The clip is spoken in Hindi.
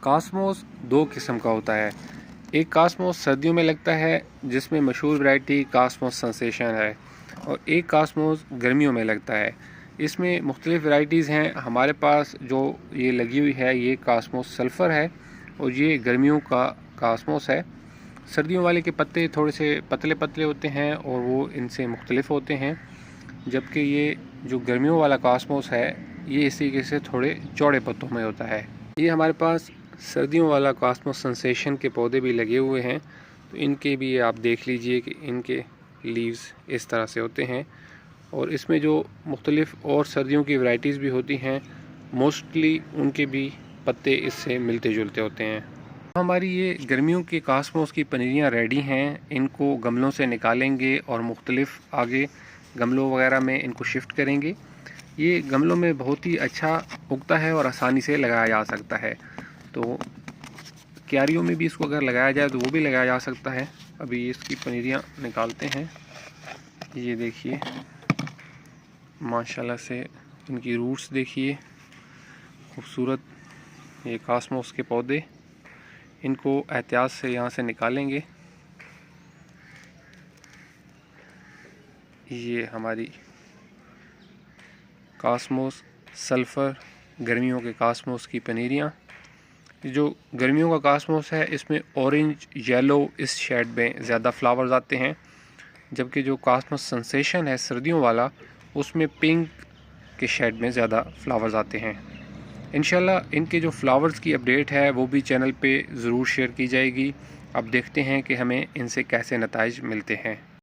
कास्मोस दो किस्म का होता है। एक कास्मोस सर्दियों में लगता है जिसमें मशहूर वैरायटी कास्मोस सेंसेशन है, और एक कास्मोस गर्मियों में लगता है। इसमें मुख्तलिफ़ वैरायटीज़ हैं। हमारे पास जो ये लगी हुई है ये कास्मोस सल्फ़र है, और ये गर्मियों का कास्मोस है। सर्दियों वाले के पत्ते थोड़े से पतले पतले होते हैं और वो इनसे मुख्तलिफ़ होते हैं, जबकि ये जो गर्मियों वाला कास्मोस है ये इस तरीके से थोड़े चौड़े पत्तों में होता है। ये हमारे पास सर्दियों वाला कास्मोस सेंसेशन के पौधे भी लगे हुए हैं, तो इनके भी आप देख लीजिए कि इनके लीव्स इस तरह से होते हैं। और इसमें जो मुख्तलिफ़ और सर्दियों की वैरायटीज़ भी होती हैं, मोस्टली उनके भी पत्ते इससे मिलते जुलते होते हैं। हमारी ये गर्मियों के कास्मोस की पनीरियाँ रेडी हैं। इनको गमलों से निकालेंगे और मुख्तलिफ़ आगे गमलों वगैरह में इनको शिफ्ट करेंगे। ये गमलों में बहुत ही अच्छा उगता है और आसानी से लगाया जा सकता है। तो क्यारियों में भी इसको अगर लगाया जाए तो वो भी लगाया जा सकता है। अभी इसकी पनीरियाँ निकालते हैं। ये देखिए माशाल्लाह से इनकी रूट्स देखिए खूबसूरत। ये कास्मोस के पौधे, इनको एहतियात से यहाँ से निकालेंगे। ये हमारी कास्मोस सल्फ़र गर्मियों के कास्मोस की पनीरियाँ। जो गर्मियों का कास्मोस है इसमें ऑरेंज येलो इस शेड में ज़्यादा फ्लावर्स आते हैं, जबकि जो कास्मोस सेंसेशन है सर्दियों वाला उसमें पिंक के शेड में ज़्यादा फ्लावर्स आते हैं। इंशाल्लाह इनके जो फ्लावर्स की अपडेट है वो भी चैनल पे ज़रूर शेयर की जाएगी। अब देखते हैं कि हमें इनसे कैसे नताइज मिलते हैं।